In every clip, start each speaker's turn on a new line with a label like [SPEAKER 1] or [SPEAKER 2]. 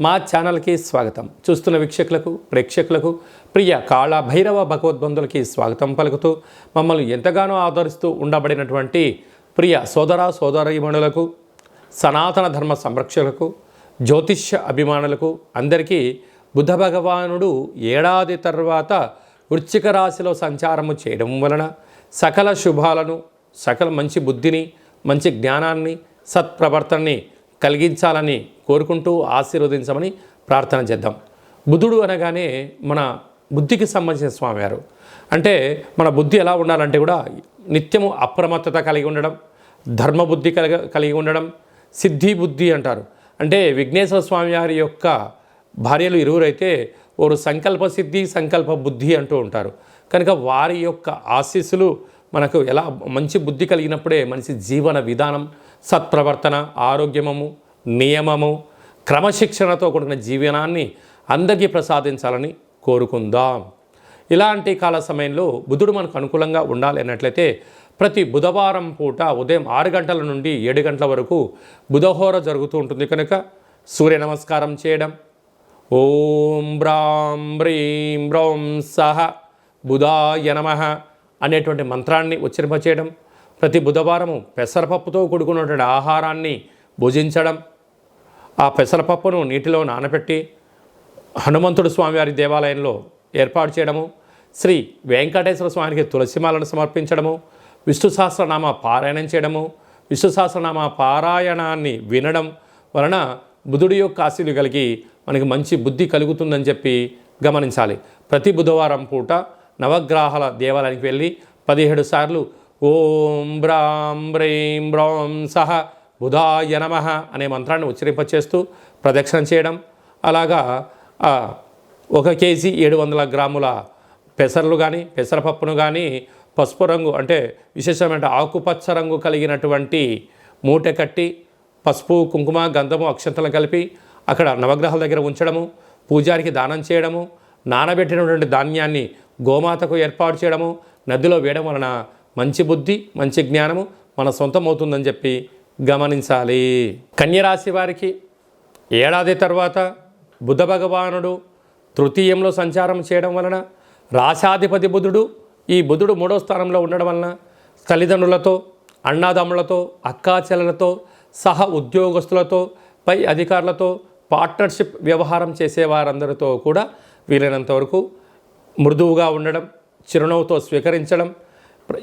[SPEAKER 1] మా ఛానల్కి స్వాగతం. చూస్తున్న వీక్షకులకు ప్రేక్షకులకు ప్రియ కాళ భైరవ భగవద్బంధులకి స్వాగతం పలుకుతూ మమ్మల్ని ఎంతగానో ఆదరిస్తూ ఉండబడినటువంటి ప్రియ సోదర సోదరీమణులకు, సనాతన ధర్మ సంరక్షకులకు, జ్యోతిష్య అభిమానులకు అందరికీ బుధ భగవానుడు ఏడాది తర్వాత వృశ్చిక రాశిలో సంచారము చేయడం వలన సకల శుభాలను, సకల మంచి బుద్ధిని, మంచి జ్ఞానాన్ని, సత్ప్రవర్తనని కలిగించాలని కోరుకుంటూ ఆశీర్వదించమని ప్రార్థన చేద్దాం. బుధుడు అనగానే మన బుద్ధికి సంబంధించిన స్వామివారు. అంటే మన బుద్ధి ఎలా ఉండాలంటే కూడా నిత్యము అప్రమత్తత కలిగి ఉండడం, ధర్మబుద్ధి కలిగి ఉండడం, సిద్ధి బుద్ధి అంటారు. అంటే విఘ్నేశ్వర స్వామివారి యొక్క భార్యలు ఇరువురైతే వారు సంకల్ప సిద్ధి, సంకల్ప బుద్ధి అంటూ ఉంటారు. కనుక వారి యొక్క ఆశీస్సులు మనకు ఎలా మంచి బుద్ధి కలిగినప్పుడే మనిషి జీవన విధానం, సత్ప్రవర్తన, ఆరోగ్యము, నియమము, క్రమశిక్షణతో కూడిన జీవనాన్ని అందరికీ ప్రసాదించాలని కోరుకుందాం. ఇలాంటి కాల సమయంలో బుధుడు మనకు అనుకూలంగా ఉండాలి అన్నట్లయితే ప్రతి బుధవారం పూట ఉదయం 6 గంటల నుండి 7 గంటల వరకు బుధహోర జరుగుతూ ఉంటుంది. కనుక సూర్య నమస్కారం చేయడం, ఓం బ్రాం బ్రీం బ్రౌం సహ బుధాయ నమః అనేటువంటి మంత్రాన్ని ఉచ్చరింపచేయడం, ప్రతి బుధవారము పెసరపప్పుతో కూడుకున్నటువంటి ఆహారాన్ని భుజించడం, ఆ పెసరపప్పును నీటిలో నానబెట్టి హనుమంతుడు స్వామివారి దేవాలయంలో ఏర్పాటు చేయడము, శ్రీ వెంకటేశ్వర స్వామికి తులసిమాలను సమర్పించడము, విష్ణు సహస్రనామ పారాయణం చేయడము, విష్ణు సహస్రనామ పారాయణాన్ని వినడం వలన బుధుడి యొక్క ఆశీలు కలిగి మనకి మంచి బుద్ధి కలుగుతుందని చెప్పి గమనించాలి. ప్రతి బుధవారం పూట నవగ్రహాల దేవాలయానికి వెళ్ళి 17 సార్లు ఓం బ్రాం బ్రీం బ్రౌం సహ బుధాయ నమః అనే మంత్రాన్ని ఉచ్చరింపచేస్తూ ప్రదక్షిణ చేయడం. అలాగా 1 కేజీ 700 గ్రాముల పెసర్లు కానీ, పెసరపప్పును కానీ పసుపు రంగు అంటే విశేషమైన ఆకుపచ్చ రంగు కలిగినటువంటి మూట కట్టి పసుపు, కుంకుమ, గంధము, అక్షంతలు కలిపి అక్కడ నవగ్రహాల దగ్గర ఉంచడము, పూజారికి దానం చేయడము, నానబెట్టినటువంటి ధాన్యాన్ని గోమాతకు ఏర్పాటు చేయడము, నదిలో వేయడం వలన మంచి బుద్ధి, మంచి జ్ఞానము మన సొంతం అవుతుందని చెప్పి గమనించాలి. కన్యరాశి వారికి ఏడాది తర్వాత బుధ భగవానుడు తృతీయంలో సంచారం చేయడం వలన రాశాధిపతి బుధుడు, ఈ బుధుడు 3వ స్థానంలో ఉండడం వలన తల్లిదండ్రులతో, అన్నాదమ్ములతో, అక్కాచెల్లెలతో, సహ ఉద్యోగస్తులతో, పై అధికారులతో, పార్ట్నర్షిప్ వ్యవహారం చేసేవారందరితో కూడా వీలైనంత వరకు మృదువుగా ఉండడం, చిరునవ్వుతో స్వీకరించడం,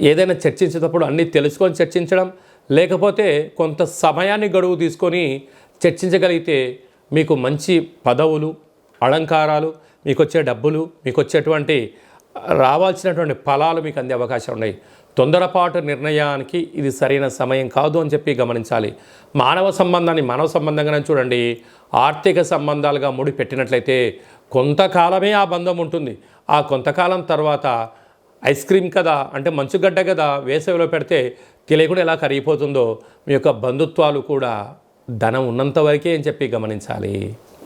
[SPEAKER 1] ఏదైనా చర్చించేటప్పుడు అన్నీ తెలుసుకొని చర్చించడం, లేకపోతే కొంత సమయాన్ని గడువు తీసుకొని చర్చించగలిగితే మీకు మంచి పదవులు, అలంకారాలు, మీకు వచ్చే డబ్బులు, మీకు వచ్చేటువంటి రావాల్సినటువంటి ఫలాలు మీకు అందే అవకాశం ఉన్నాయి. తొందరపాటు నిర్ణయానికి ఇది సరైన సమయం కాదు అని చెప్పి గమనించాలి. మానవ సంబంధాన్ని మానవ సంబంధంగానే చూడండి. ఆర్థిక సంబంధాలుగా ముడి పెట్టినట్లయితే కొంతకాలమే ఆ బంధం ఉంటుంది. ఆ కొంతకాలం తర్వాత ఐస్ క్రీమ్ కదా, అంటే మంచుగడ్డ కదా, వేసవిలో పెడితే తెలియకుండా ఎలా కరిగిపోతుందో మీ యొక్క బంధుత్వాలు కూడా ధనం ఉన్నంత వరకే అని చెప్పి గమనించాలి.